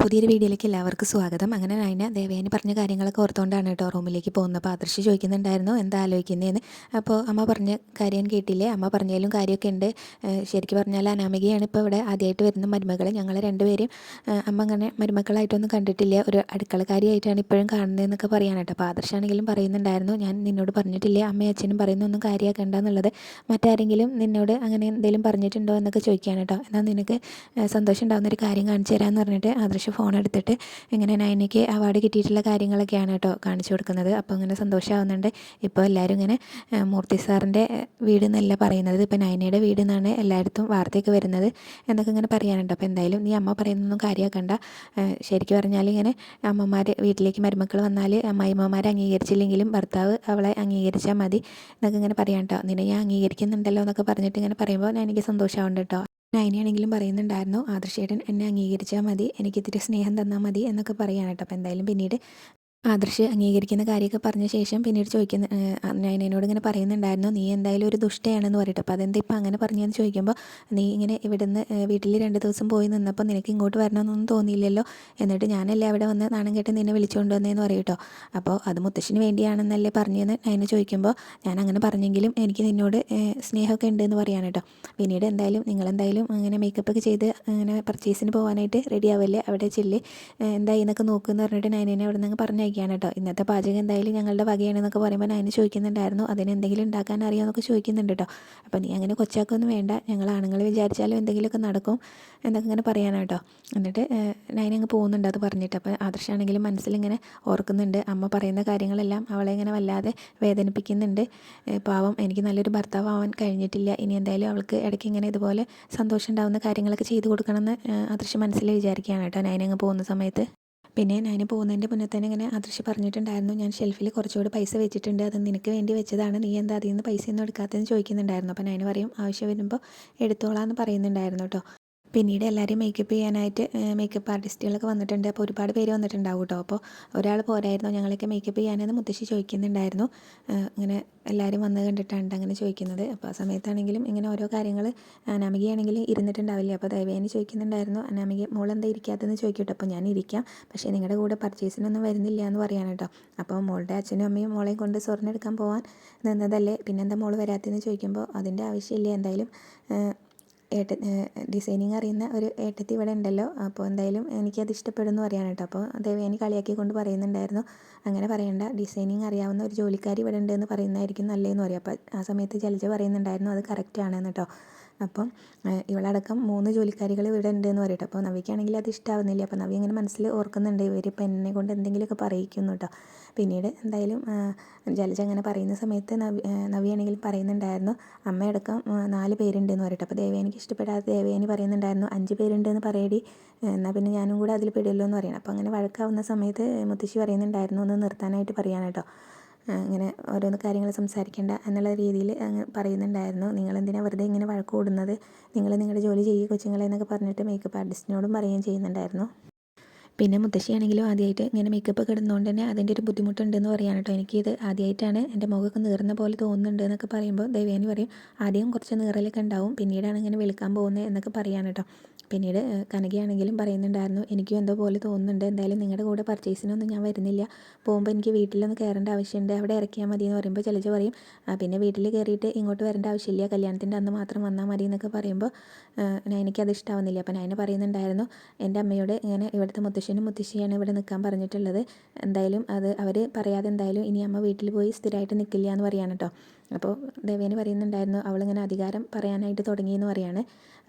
പുതിയൊരു വീഡിയോയിലേക്ക് എല്ലാവർക്കും സ്വാഗതം. അങ്ങനെ നയന ദേവയാനി പറഞ്ഞ കാര്യങ്ങളൊക്കെ ഓർത്തുകൊണ്ടാണ് കേട്ടോ റൂമിലേക്ക് പോകുന്നത്. അപ്പോൾ ആദർശ് ചോദിക്കുന്നുണ്ടായിരുന്നു എന്താ ആലോചിക്കുന്നതെന്ന്. അപ്പോൾ അമ്മ പറഞ്ഞ കാര്യം കേട്ടില്ലേ, അമ്മ പറഞ്ഞതിലും കാര്യമൊക്കെ ഉണ്ട്. ശരിക്കും പറഞ്ഞാൽ അനാമികയാണ് ഇപ്പോൾ ഇവിടെ ആദ്യമായിട്ട് വരുന്ന മരുമകൾ. ഞങ്ങൾ രണ്ടുപേരും അമ്മ അങ്ങനെ മരുമക്കളായിട്ടൊന്നും കണ്ടിട്ടില്ല, ഒരു അടുക്കളക്കാരിയായിട്ടാണ് ഇപ്പോഴും കാണുന്നതെന്നൊക്കെ പറയാൻ കേട്ടോ. അപ്പോൾ ആദർശാണെങ്കിലും പറയുന്നുണ്ടായിരുന്നു, ഞാൻ നിന്നോട് പറഞ്ഞിട്ടില്ല അമ്മയും അച്ഛനും പറയുന്നൊന്നും കാര്യമാക്കണ്ട എന്നുള്ളത്. മറ്റാരെങ്കിലും നിന്നോട് അങ്ങനെ എന്തെങ്കിലും പറഞ്ഞിട്ടുണ്ടോ എന്നൊക്കെ ചോദിക്കാൻ കേട്ടോ. എന്നാൽ നിനക്ക് സന്തോഷം ഉണ്ടാകുന്നൊരു കാര്യം കാണിച്ചു തരാമെന്ന് പറഞ്ഞിട്ട് ആദർശ് ഫോൺ എടുത്തിട്ട് ഇങ്ങനെ നയനയ്ക്ക് അവാർഡ് കിട്ടിയിട്ടുള്ള കാര്യങ്ങളൊക്കെയാണ് കേട്ടോ കാണിച്ചു കൊടുക്കുന്നത്. അപ്പോൾ ഇങ്ങനെ സന്തോഷമാകുന്നുണ്ട്. ഇപ്പോൾ എല്ലാവരും ഇങ്ങനെ മൂർത്തി സാറിൻ്റെ വീട് എന്നല്ല പറയുന്നത്, ഇപ്പോൾ നയനയുടെ വീട് എന്നാണ് എല്ലായിടത്തും വാർത്തയൊക്കെ വരുന്നത് എന്നൊക്കെ ഇങ്ങനെ പറയാനുണ്ട്. അപ്പോൾ എന്തായാലും നീ അമ്മ പറയുന്നൊന്നും കാര്യമാക്കണ്ട. ശരിക്കും പറഞ്ഞാൽ ഇങ്ങനെ അമ്മമാർ വീട്ടിലേക്ക് മരുമക്കൾ വന്നാൽ അമ്മായിമ്മമാരെ അംഗീകരിച്ചില്ലെങ്കിലും ഭർത്താവ് അവളെ അംഗീകരിച്ചാൽ മതി എന്നൊക്കെ ഇങ്ങനെ പറയാം കേട്ടോ. നിന്നെ ഞാൻ അംഗീകരിക്കുന്നുണ്ടല്ലോ എന്നൊക്കെ പറഞ്ഞിട്ട് ഇങ്ങനെ പറയുമ്പോൾ എനിക്ക് സന്തോഷമാവുന്നുണ്ട് കേട്ടോ. നയനയാണെങ്കിലും പറയുന്നുണ്ടായിരുന്നു, ആദർശേട്ടൻ എന്നെ അംഗീകരിച്ചാൽ മതി, എനിക്കിത്തിരി സ്നേഹം തന്നാൽ മതി എന്നൊക്കെ പറയാൻ കേട്ടോ. അപ്പോൾ എന്തായാലും പിന്നീട് ആദർശ് അംഗീകരിക്കുന്ന കാര്യമൊക്കെ പറഞ്ഞ ശേഷം പിന്നീട് ചോദിക്കുന്ന നയനയോട് ഇങ്ങനെ പറയുന്നുണ്ടായിരുന്നു, നീ എന്തായാലും ഒരു ദുഷ്ടയാണെന്ന് പറയട്ടെ. അപ്പോൾ അതെന്താ ഇപ്പം അങ്ങനെ പറഞ്ഞതെന്ന് ചോദിക്കുമ്പോൾ, നീ ഇങ്ങനെ ഇവിടുന്ന് വീട്ടിൽ 2 ദിവസം പോയി നിന്നപ്പോൾ നിനക്ക് ഇങ്ങോട്ട് വരണമെന്നൊന്നും തോന്നിയില്ലല്ലോ, എന്നിട്ട് ഞാനല്ലേ അവിടെ വന്ന് നാണം കേട്ട് നിന്നെ വിളിച്ചുകൊണ്ട് വന്നതെന്ന് പറയും കേട്ടോ. അപ്പോൾ അത് മുത്തശ്ശിന് വേണ്ടിയാണെന്നല്ലേ പറഞ്ഞതെന്ന് നയന ചോദിക്കുമ്പോൾ, ഞാൻ അങ്ങനെ പറഞ്ഞെങ്കിലും എനിക്ക് നിന്നോട് സ്നേഹമൊക്കെ ഉണ്ടെന്ന് പറയാൻ കേട്ടോ. പിന്നീട് നിങ്ങളെന്തായാലും അങ്ങനെ മേക്കപ്പൊക്കെ ചെയ്ത് അങ്ങനെ പർച്ചേസിന് പോകാനായിട്ട് റെഡി ആവല്ലേ, അവിടെ ചെല്ല്, എന്തായി എന്നൊക്കെ നോക്കുമെന്ന് പറഞ്ഞിട്ട് നയനെ അവിടെ നിന്ന് പറഞ്ഞയക്കുകയാണ് കേട്ടോ. ഇന്നത്തെ പാചകം എന്തായാലും ഞങ്ങളുടെ വകയാണെന്നൊക്കെ പറയുമ്പോൾ നയന ചോദിക്കുന്നുണ്ടായിരുന്നു, അതിന് എന്തെങ്കിലും ഉണ്ടാക്കാൻ അറിയാമെന്നൊക്കെ ചോദിക്കുന്നുണ്ട് കേട്ടോ. അപ്പോൾ നീ അങ്ങനെ കൊച്ചാക്കൊന്നും വേണ്ട, ഞങ്ങൾ ആണുങ്ങൾ വിചാരിച്ചാലും എന്തെങ്കിലുമൊക്കെ നടക്കും എന്നൊക്കെ ഇങ്ങനെ പറയാനാട്ടോ. എന്നിട്ട് നയന അങ്ങ് പോകുന്നുണ്ട് അത് പറഞ്ഞിട്ട്. അപ്പോൾ ആദർശാണെങ്കിലും മനസ്സിലിങ്ങനെ ഓർക്കുന്നുണ്ട്, അമ്മ പറയുന്ന കാര്യങ്ങളെല്ലാം അവളെ ഇങ്ങനെ വല്ലാതെ വേദനിപ്പിക്കുന്നുണ്ട്. പാവം, എനിക്ക് നല്ലൊരു ഭർത്താവ് ആവാൻ കഴിഞ്ഞിട്ടില്ല, ഇനി എന്തായാലും അവൾക്ക് ഇടയ്ക്ക് ഇങ്ങനെ ഇതുപോലെ സന്തോഷം ഉണ്ടാകുന്ന കാര്യങ്ങളൊക്കെ ചെയ്തു കൊടുക്കണമെന്ന് ആദർശ് മനസ്സിൽ വിചാരിക്കുകയാണ് കേട്ടോ നയന അങ്ങ് പോകുന്ന സമയത്ത്. പിന്നെ നയന പോകുന്നതിൻ്റെ മുന്നേ തന്നെ ഇങ്ങനെ ആദർശ് പറഞ്ഞിട്ടുണ്ടായിരുന്നു, ഞാൻ ഷെൽഫിൽ കുറച്ചുകൂടി പൈസ വെച്ചിട്ടുണ്ട്, അത് നിനക്ക് വേണ്ടി വെച്ചതാണ്, നീ എന്താ അതിൽ നിന്ന് പൈസയൊന്നും എടുക്കാത്തതെന്ന് ചോദിക്കുന്നുണ്ടായിരുന്നു. അപ്പോൾ നയന പറയും, ആവശ്യം വരുമ്പോൾ എടുത്തോളാം എന്ന് പറയുന്നുണ്ടായിരുന്നു കേട്ടോ. പിന്നീട് എല്ലാവരെയും മേക്കപ്പ് ചെയ്യാനായിട്ട് മേക്കപ്പ് ആർട്ടിസ്റ്റുകളൊക്കെ വന്നിട്ടുണ്ട്. അപ്പോൾ ഒരുപാട് പേര് വന്നിട്ടുണ്ടാവും കേട്ടോ. അപ്പോൾ ഒരാൾ പോരായിരുന്നു, ഞങ്ങളൊക്കെ മേക്കപ്പ് ചെയ്യാനെന്ന് മുത്തശ്ശി ചോദിക്കുന്നുണ്ടായിരുന്നു. ഇങ്ങനെ എല്ലാവരും വന്ന് കണ്ടിട്ടാണ് അങ്ങനെ ചോദിക്കുന്നത്. അപ്പോൾ ആ സമയത്താണെങ്കിലും ഇങ്ങനെ ഓരോ കാര്യങ്ങൾ അനാമികയാണെങ്കിലും ഇരുന്നിട്ടുണ്ടാവില്ല. അപ്പോൾ ദയവേനി ചോദിക്കുന്നുണ്ടായിരുന്നു, അനാമിക മോളെന്താ ഇരിക്കാത്തതെന്ന് ചോദിക്കട്ടോ. അപ്പോൾ ഞാൻ ഇരിക്കാം, പക്ഷേ നിങ്ങളുടെ കൂടെ പർച്ചേസിനൊന്നും വരുന്നില്ല എന്ന് പറയാൻ കേട്ടോ. അപ്പോൾ മോളുടെ അച്ഛനും അമ്മയും മോളെയും കൊണ്ട് സ്വർണ്ണം എടുക്കാൻ പോകാൻ നിന്നതല്ലേ, പിന്നെന്താ മോൾ വരാത്തതെന്ന് ചോദിക്കുമ്പോൾ അതിൻ്റെ ആവശ്യമില്ല, എന്തായാലും ഡിസൈനിങ് അറിയുന്ന ഒരു ഏട്ടത്തി ഇവിടെ ഉണ്ടല്ലോ, അപ്പോൾ എന്തായാലും എനിക്കത് ഇഷ്ടപ്പെടുന്നു പറയാൻ കേട്ടോ. അപ്പോൾ ദേവയാനി കളിയാക്കി കൊണ്ട് പറയുന്നുണ്ടായിരുന്നു, അങ്ങനെ പറയണ്ട, ഡിസൈനിങ് അറിയാവുന്ന ഒരു ജോലിക്കാരി ഇവിടെ ഉണ്ടെന്ന് പറയുന്നതായിരിക്കും നല്ലതെന്ന് പറയും. അപ്പോൾ ആ സമയത്ത് ജലജ പറയുന്നുണ്ടായിരുന്നു, അത് കറക്റ്റാണെന്ന് കേട്ടോ. അപ്പം ഇവളടക്കം 3 ജോലിക്കാരികൾ ഇവിടെ ഉണ്ടെന്ന് പറയട്ടെ. അപ്പോൾ നവിക്കാണെങ്കിൽ അത് ഇഷ്ടമാവുന്നില്ല. അപ്പോൾ നവി ഇങ്ങനെ മനസ്സിൽ ഓർക്കുന്നുണ്ട്, ഇവരിപ്പോൾ എന്നെ കൊണ്ട് എന്തെങ്കിലുമൊക്കെ പറയിക്കുന്നു കേട്ടോ. പിന്നീട് എന്തായാലും ജലജ അങ്ങനെ പറയുന്ന സമയത്ത് നവിയാണെങ്കിലും പറയുന്നുണ്ടായിരുന്നു, അമ്മയടക്കം 4 പേരുണ്ടെന്ന് പറയട്ടെ. അപ്പോൾ ദേവയാനിക്ക് ഇഷ്ടപ്പെടാതെ ദേവയാനി പറയുന്നുണ്ടായിരുന്നു, 5 പേരുണ്ടെന്ന് പറയടി, എന്നാൽ പിന്നെ ഞാനും കൂടെ അതിൽ പെടുമല്ലോ എന്ന് പറയണം. അപ്പോൾ അങ്ങനെ വഴക്കാവുന്ന സമയത്ത് മുത്തശ്ശി പറയുന്നുണ്ടായിരുന്നു, ഒന്ന് നിർത്താനായിട്ട് പറയാൻ കേട്ടോ. ഇങ്ങനെ ഓരോന്ന് കാര്യങ്ങൾ സംസാരിക്കേണ്ട എന്നുള്ള രീതിയിൽ അങ്ങ് പറയുന്നുണ്ടായിരുന്നു. നിങ്ങളെന്തിനാണ് വെറുതെ ഇങ്ങനെ വഴക്ക് കൂടുന്നത്, നിങ്ങൾ നിങ്ങളുടെ ജോലി ചെയ്യുക കൊച്ചുങ്ങളെ എന്നൊക്കെ പറഞ്ഞിട്ട് മേക്കപ്പ് ആർട്ടിസ്റ്റിനോടും പറയുകയും ചെയ്യുന്നുണ്ടായിരുന്നു. പിന്നെ മുത്തശ്ശിയാണെങ്കിലും ആദ്യമായിട്ട് ഇങ്ങനെ മേക്കപ്പ് ഒക്കെ ഇടുന്നതുകൊണ്ട് തന്നെ അതിൻ്റെ ഒരു ബുദ്ധിമുട്ടുണ്ടെന്ന് പറയാൻ കേട്ടോ. എനിക്കിത് ആദ്യമായിട്ടാണ്, എൻ്റെ മുഖമൊക്കെ നീറുന്ന പോലെ തോന്നുന്നുണ്ട് എന്നൊക്കെ പറയുമ്പോൾ ദേവയാനി പറയും, ആദ്യം കുറച്ച് നീറലൊക്കെ ഉണ്ടാവും, പിന്നീടാണ് ഇങ്ങനെ വെളുക്കാൻ പോകുന്നത് എന്നൊക്കെ പറയാൻ കേട്ടോ. പിന്നീട് കനകയാണെങ്കിലും പറയുന്നുണ്ടായിരുന്നു, എനിക്കും എന്തോ പോലെ തോന്നുന്നുണ്ട്, എന്തായാലും നിങ്ങളുടെ കൂടെ പർച്ചേസിനൊന്നും ഞാൻ വരുന്നില്ല, പോകുമ്പോൾ എനിക്ക് വീട്ടിലൊന്ന് കയറേണ്ട ആവശ്യമുണ്ട്, അവിടെ ഇറക്കിയാൽ മതി എന്ന് പറയുമ്പോൾ ജലജ പറയും, പിന്നെ വീട്ടിൽ കയറിയിട്ട് ഇങ്ങോട്ട് വരേണ്ട ആവശ്യമില്ല, കല്യാണത്തിൻ്റെ അന്ന് മാത്രം വന്നാൽ മതി എന്നൊക്കെ പറയുമ്പോൾ എനിക്കത് ഇഷ്ടമാവുന്നില്ല. അപ്പോൾ നയന പറയുന്നുണ്ടായിരുന്നു, എൻ്റെ അമ്മയോട് ഇങ്ങനെ ഇവിടുത്തെ മുത്തശ്ശനും മുത്തശ്ശിയാണ് ഇവിടെ നിൽക്കാൻ പറഞ്ഞിട്ടുള്ളത്, എന്തായാലും അത് അവർ പറയാതെ എന്തായാലും ഇനി അമ്മ വീട്ടിൽ പോയി സ്ഥിരമായിട്ട് നിൽക്കില്ല എന്ന് പറയാൻ കേട്ടോ. അപ്പോൾ ദേവേനി പറയുന്നുണ്ടായിരുന്നു, അവളിങ്ങനെ അധികാരം പറയാനായിട്ട് തുടങ്ങിയെന്ന് പറയാണ്.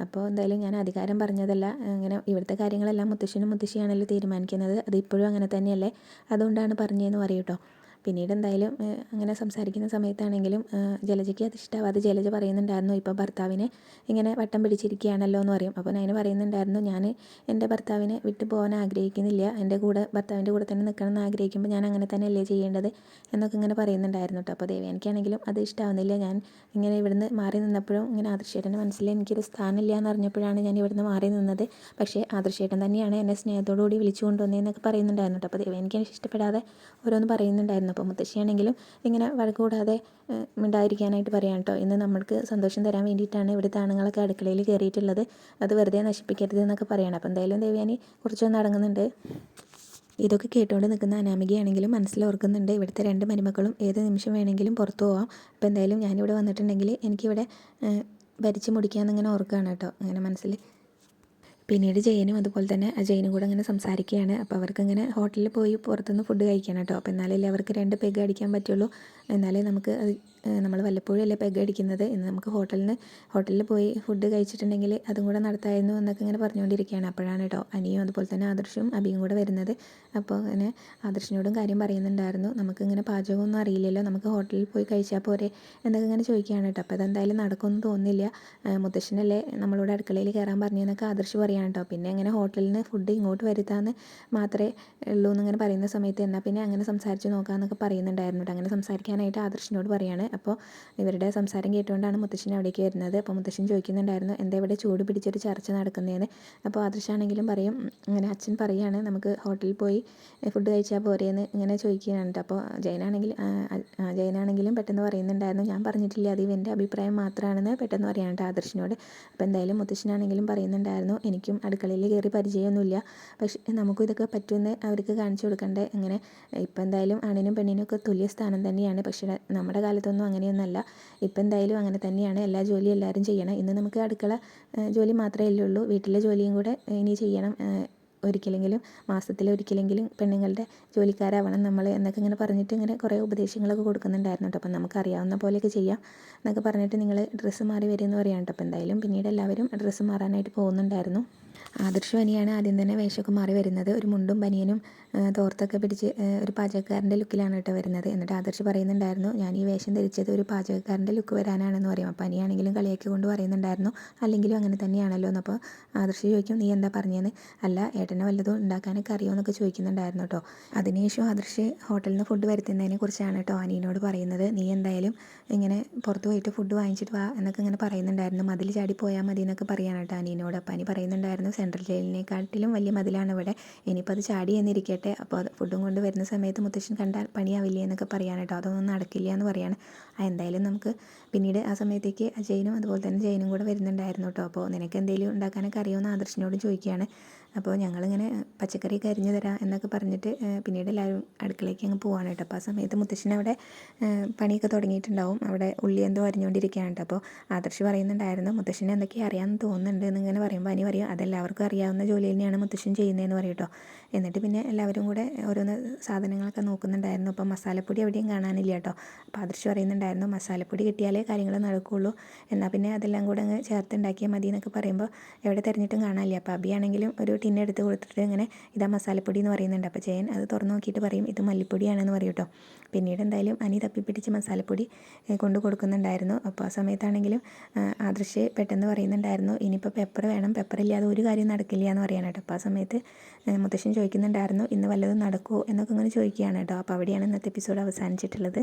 അപ്പോൾ എന്തായാലും ഞാൻ അധികാരം പറഞ്ഞതല്ല, ഇങ്ങനെ ഇവിടുത്തെ കാര്യങ്ങളെല്ലാം മുത്തശ്ശനും മുത്തശ്ശിയാണല്ലോ തീരുമാനിക്കുന്നത്, അത് ഇപ്പോഴും അങ്ങനെ തന്നെയല്ലേ, അതുകൊണ്ടാണ് പറഞ്ഞതെന്ന് പറയും കേട്ടോ. പിന്നീട് എന്തായാലും അങ്ങനെ സംസാരിക്കുന്ന സമയത്താണെങ്കിലും ജലജയ്ക്ക് അത് ഇഷ്ടമാവാതെ ജലജ പറയുന്നുണ്ടായിരുന്നു, ഇപ്പോൾ ഭർത്താവിനെ ഇങ്ങനെ വട്ടം പിടിച്ചിരിക്കുകയാണല്ലോ എന്ന് പറയും. അപ്പോൾ ഞാൻ പറയുന്നുണ്ടായിരുന്നു, ഞാൻ എൻ്റെ ഭർത്താവിനെ വിട്ടു പോകാൻ ആഗ്രഹിക്കുന്നില്ല, എൻ്റെ കൂടെ ഭർത്താവിൻ്റെ കൂടെ തന്നെ നിൽക്കണം എന്ന് ആഗ്രഹിക്കുമ്പോൾ ഞാൻ അങ്ങനെ തന്നെയല്ലേ ചെയ്യേണ്ടത് എന്നൊക്കെ ഇങ്ങനെ പറയുന്നുണ്ടായിരുന്നു കേട്ടോ. അപ്പോൾ ദേവയാനിക്കാണെങ്കിലും അത് ഇഷ്ടമാവുന്നില്ല, ഞാൻ ഇങ്ങനെ ഇവിടുന്ന് മാറി നിന്നപ്പോഴും ഇങ്ങനെ ആദർശേട്ടൻ്റെ മനസ്സിൽ എനിക്കൊരു സ്ഥാനമില്ല എന്ന് അറിഞ്ഞപ്പോഴാണ് ഞാൻ ഇവിടുന്ന് മാറി നിന്നത്, പക്ഷേ ആദർശേട്ടൻ തന്നെയാണ് എന്നെ സ്നേഹത്തോടു കൂടി വിളിച്ചു കൊണ്ടുവന്നതെന്നൊക്കെ പറയുന്നുണ്ടായിരുന്നു കേട്ടോ. അപ്പോൾ ദേവയാനിക്ക് ഇഷ്ടപ്പെടാതെ ഓരോന്ന് പറയുന്നുണ്ടായിരുന്നു. അപ്പോൾ മുത്തശ്ശിയാണെങ്കിലും ഇങ്ങനെ വഴക്ക് കൂടാതെ മിണ്ടാതിരിക്കാനായിട്ട് പറയാം കേട്ടോ. ഇന്ന് നമ്മൾക്ക് സന്തോഷം തരാൻ വേണ്ടിയിട്ടാണ് ഇവിടുത്തെ ആണുങ്ങളൊക്കെ അടുക്കളയിൽ കയറിയിട്ടുള്ളത്, അത് വെറുതെ നശിപ്പിക്കരുത് എന്നൊക്കെ പറയണം. അപ്പോൾ എന്തായാലും ദേവയാനി കുറച്ചൊന്ന് അടങ്ങുന്നുണ്ട്. ഇതൊക്കെ കേട്ടുകൊണ്ട് നിൽക്കുന്ന അനാമികയാണെങ്കിലും മനസ്സിലോർക്കുന്നുണ്ട്, ഇവിടുത്തെ 2 മരുമക്കളും ഏത് നിമിഷം വേണമെങ്കിലും പുറത്തു പോവാം. അപ്പോൾ എന്തായാലും ഞാനിവിടെ വന്നിട്ടുണ്ടെങ്കിൽ എനിക്കിവിടെ ഭരിച്ച് മുടിക്കാമെന്നിങ്ങനെ ഓർക്കുകയാണ് കേട്ടോ, അങ്ങനെ മനസ്സിൽ. പിന്നീട് ജയനും അതുപോലെ തന്നെ അജയനും കൂടെ അങ്ങനെ സംസാരിക്കുകയാണ്. അപ്പോൾ അവർക്കിങ്ങനെ ഹോട്ടലിൽ പോയി പുറത്തുനിന്ന് ഫുഡ് കഴിക്കണം കേട്ടോ. അപ്പോൾ എന്നാലല്ലേ അവർക്ക് 2 പെഗ് അടിക്കാൻ പറ്റുള്ളൂ, എന്നാലേ നമുക്ക് അത് നമ്മൾ വല്ലപ്പോഴും അല്ലേ പെഗ് അടിക്കുന്നത്. ഇന്ന് നമുക്ക് ഹോട്ടലിൽ പോയി ഫുഡ് കഴിച്ചിട്ടുണ്ടെങ്കിൽ അതും കൂടെ നടത്തായിരുന്നു എന്നൊക്കെ ഇങ്ങനെ പറഞ്ഞുകൊണ്ടിരിക്കുകയാണ്. അപ്പോഴാണ് കേട്ടോ അനിയും അതുപോലെ തന്നെ ആദർശും അഭിയും കൂടെ വരുന്നത്. അപ്പോൾ അങ്ങനെ ആദർശിനോടും കാര്യം പറയുന്നുണ്ടായിരുന്നു, നമുക്കിങ്ങനെ പാചകമൊന്നും അറിയില്ലല്ലോ, നമുക്ക് ഹോട്ടലിൽ പോയി കഴിച്ചാൽ പോരെ എന്നൊക്കെ ഇങ്ങനെ ചോദിക്കുകയാണ് കേട്ടോ. അപ്പോൾ അതെന്തായാലും നടക്കുമെന്ന് തോന്നുന്നില്ല, മുത്തശ്ശനല്ലേ നമ്മളോട് അടുക്കളയിൽ കയറാൻ പറഞ്ഞതെന്നൊക്കെ ആദർശ് പറയാൻ കേട്ടോ. പിന്നെ അങ്ങനെ ഹോട്ടലിൽ നിന്ന് ഫുഡ് ഇങ്ങോട്ട് വരുത്താമെന്ന് മാത്രമേ ഉള്ളൂ എന്നിങ്ങനെ പറയുന്ന സമയത്ത് എന്നാൽ പിന്നെ അങ്ങനെ സംസാരിച്ച് നോക്കാമെന്നൊക്കെ പറയുന്നുണ്ടായിരുന്നു കേട്ടോ. അങ്ങനെ സംസാരിക്കാനായിട്ട് ആദർശിനോട് പറയാണ്. അപ്പോൾ ഇവരുടെ സംസാരം കേട്ടുകൊണ്ടാണ് മുത്തശ്ശൻ അവിടേക്ക് വരുന്നത്. അപ്പോൾ മുത്തശ്ശൻ ചോദിക്കുന്നുണ്ടായിരുന്നു, എന്താ ഇവിടെ ചൂട് പിടിച്ചൊരു ചർച്ച നടക്കുന്നതെന്ന്. അപ്പോൾ ആദർശാണെങ്കിലും പറയും, അങ്ങനെ അച്ഛൻ പറയുകയാണ് നമുക്ക് ഹോട്ടലിൽ പോയി ഫുഡ് കഴിച്ചാൽ പോരെയെന്ന് ഇങ്ങനെ ചോദിക്കുകയാണ് കേട്ടോ. അപ്പോൾ ജയനാണെങ്കിലും പെട്ടെന്ന് പറയുന്നുണ്ടായിരുന്നു, ഞാൻ പറഞ്ഞിട്ടില്ല, അത് ഇവൻ്റെ അഭിപ്രായം മാത്രമാണെന്ന് പെട്ടെന്ന് പറയാൻ കേട്ടോ ആദർശിനോട്. അപ്പോൾ എന്തായാലും മുത്തശ്ശനാണെങ്കിലും പറയുന്നുണ്ടായിരുന്നു, എനിക്കും അടുക്കളയിൽ കയറി പരിചയമൊന്നുമില്ല, പക്ഷേ നമുക്കും ഇതൊക്കെ പറ്റുമെന്ന് അവർക്ക് കാണിച്ചു കൊടുക്കണ്ടേ. അങ്ങനെ ഇപ്പം എന്തായാലും ആണിനും പെണ്ണിനും ഒക്കെ തുല്യ സ്ഥാനം തന്നെയാണ്, പക്ഷേ നമ്മുടെ കാലത്തൊന്നും അങ്ങനെയൊന്നുമല്ല. ഇപ്പം എന്തായാലും അങ്ങനെ തന്നെയാണ്, എല്ലാ ജോലിയും എല്ലാവരും ചെയ്യണം. ഇന്ന് നമുക്ക് അടുക്കള ജോലി മാത്രമേ ഉള്ളൂ, വീട്ടിലെ ജോലിയും കൂടെ ഇനി ചെയ്യണം. ഒരിക്കലെങ്കിലും മാസത്തിലൊരിക്കലെങ്കിലും പെണ്ണുങ്ങളുടെ ജോലിക്കാരാവണം നമ്മൾ എന്നൊക്കെ ഇങ്ങനെ പറഞ്ഞിട്ട് ഇങ്ങനെ കുറേ ഉപദേശങ്ങളൊക്കെ കൊടുക്കുന്നുണ്ടായിരുന്നു കേട്ടോ. അപ്പം നമുക്കറിയാവുന്ന പോലെയൊക്കെ ചെയ്യാം എന്നൊക്കെ പറഞ്ഞിട്ട് നിങ്ങൾ ഡ്രസ്സ് മാറി വരുമെന്ന് പറയാം കേട്ടോ. അപ്പോൾ എന്തായാലും പിന്നീട് എല്ലാവരും ഡ്രസ്സ് മാറാനായിട്ട് പോകുന്നുണ്ടായിരുന്നു. ആദർശ് പനിയാണ് ആദ്യം തന്നെ വേഷമൊക്കെ മാറി വരുന്നത്, ഒരു മുണ്ടും ബനിയനും തോർത്തൊക്കെ പിടിച്ച് ഒരു പാചകക്കാരൻ്റെ ലുക്കിലാണ് കേട്ടോ വരുന്നത്. എന്നിട്ട് ആദർശ് പറയുന്നുണ്ടായിരുന്നു, ഞാൻ ഈ വേഷം ധരിച്ചത് ഒരു പാചകക്കാരൻ്റെ ലുക്ക് വരാനാണെന്ന് പറയും. അപ്പോൾ പനിയാണെങ്കിലും കളിയൊക്കെ കൊണ്ട് പറയുന്നുണ്ടായിരുന്നു, അല്ലെങ്കിലും അങ്ങനെ തന്നെയാണല്ലോ എന്ന്. അപ്പോൾ ആദർശ് ചോദിക്കും, നീ എന്താ പറഞ്ഞതെന്ന്. അല്ല ഏട്ടനെ വല്ലതും ഉണ്ടാക്കാനൊക്കെ അറിയുമോ എന്നൊക്കെ ചോദിക്കുന്നുണ്ടായിരുന്നു കേട്ടോ. അതിനുശേഷം ആദർശ് ഹോട്ടലിൽ നിന്ന് ഫുഡ് വരുത്തുന്നതിനെ കുറിച്ചാണ് കേട്ടോ അനീനോട് പറയുന്നത്. നീ എന്തായാലും ഇങ്ങനെ പുറത്ത് പോയിട്ട് ഫുഡ് വാങ്ങിച്ചിട്ട് വാ എന്നൊക്കെ ഇങ്ങനെ പറയുന്നുണ്ടായിരുന്നു, മതിൽ ചാടി പോയാൽ മതി എന്നൊക്കെ പറയാൻ കേട്ടോ അനീനോട്. അപ്പോൾ അനി പറയുന്നുണ്ടായിരുന്നു, സെൻട്രൽ ജയിലിനെക്കാട്ടിലും വലിയ മതിലാണ് ഇവിടെ, ഇനിയിപ്പോൾ അത് ചാടി എന്നിരിക്കട്ടെ, അപ്പോൾ അത് ഫുഡും കൊണ്ട് വരുന്ന സമയത്ത് മുത്തശ്ശൻ കണ്ടാൽ പണിയാവില്ലേ എന്നൊക്കെ പറയാൻ കേട്ടോ. അതൊന്നും നടക്കില്ല എന്ന് പറയാണ്. എന്തായാലും നമുക്ക് പിന്നീട് ആ സമയത്തേക്ക് അജയനും അതുപോലെ തന്നെ ജയനും കൂടെ വരുന്നുണ്ടായിരുന്നു കേട്ടോ. അപ്പോൾ നിനക്ക് എന്തെങ്കിലും ഉണ്ടാക്കാനൊക്കെ അറിയുമെന്ന് ആദർശിനോടും ചോദിക്കുകയാണ്. അപ്പോൾ ഞങ്ങളിങ്ങനെ പച്ചക്കറിയൊക്കെ അരിഞ്ഞു തരാം എന്നൊക്കെ പറഞ്ഞിട്ട് പിന്നീട് എല്ലാവരും അടുക്കളയ്ക്ക് അങ്ങ് പോവാണ് കേട്ടോ. അപ്പോൾ ആ സമയത്ത് മുത്തശ്ശൻ അവിടെ പണിയൊക്കെ തുടങ്ങിയിട്ടുണ്ടാവും, അവിടെ ഉള്ളി എന്തോ അരിഞ്ഞുകൊണ്ടിരിക്കുകയാണ് കേട്ടോ. അപ്പോൾ ആദർശ് പറയുന്നുണ്ടായിരുന്നു, മുത്തശ്ശന് എന്തൊക്കെ അറിയാമെന്ന് തോന്നുന്നുണ്ട് എന്നിങ്ങനെ പറയുമ്പോൾ അനി പറയും, അതെല്ലാവർക്കും അറിയാവുന്ന ജോലി തന്നെയാണ് മുത്തശ്ശൻ ചെയ്യുന്നതെന്ന് പറയും കേട്ടോ. എന്നിട്ട് പിന്നെ എല്ലാവരും കൂടെ ഓരോന്ന് സാധനങ്ങളൊക്കെ നോക്കുന്നുണ്ടായിരുന്നു. അപ്പോൾ മസാലപ്പൊടി എവിടെയും കാണാനില്ല കേട്ടോ. അപ്പോൾ ആദർശ് പറയുന്നുണ്ടായിരുന്നു, മസാലപ്പൊടി കിട്ടിയാലേ കാര്യങ്ങൾ നടക്കുകയുള്ളൂ, എന്നാൽ പിന്നെ അതെല്ലാം കൂടെ അങ്ങ് ചേർത്ത് ഉണ്ടാക്കിയാൽ മതി എന്നൊക്കെ പറയുമ്പോൾ എവിടെ തിരഞ്ഞിട്ടും കാണാനില്ല. അപ്പോൾ അബിയാണെങ്കിലും ഒരു ടിന്നെടുത്ത് കൊടുത്തിട്ട് ഇങ്ങനെ ഇതാ മസാലപ്പൊടി എന്ന് പറയുന്നുണ്ട്. അപ്പോൾ ജയൻ അത് തുറന്ന് നോക്കിയിട്ട് പറയും, ഇത് മല്ലിപ്പൊടിയാണെന്ന് പറയും കേട്ടോ. പിന്നീട് എന്തായാലും അനി തപ്പിപ്പിടിച്ച് മസാലപ്പൊടി കൊണ്ട് കൊടുക്കുന്നുണ്ടായിരുന്നു. അപ്പോൾ ആ സമയത്താണെങ്കിലും ആദർശ് പെട്ടെന്ന് പറയുന്നുണ്ടായിരുന്നു, ഇനിയിപ്പോൾ പെപ്പർ വേണം, പെപ്പർ ഇല്ലാതെ ഒരു കാര്യം നടക്കില്ല എന്ന് പറയാൻ കേട്ടോ. അപ്പോൾ ആ സമയത്ത് മുത്തശ്ശൻ ചോദിക്കുന്നുണ്ടായിരുന്നു, ഇന്ന് വല്ലതും നടക്കുമോ എന്നൊക്കെ ഇങ്ങനെ ചോദിക്കുകയാണ് കേട്ടോ. അപ്പോൾ അവിടെയാണ് ഇന്നത്തെ എപ്പിസോഡ് അവസാനിച്ചിട്ടുള്ളത്.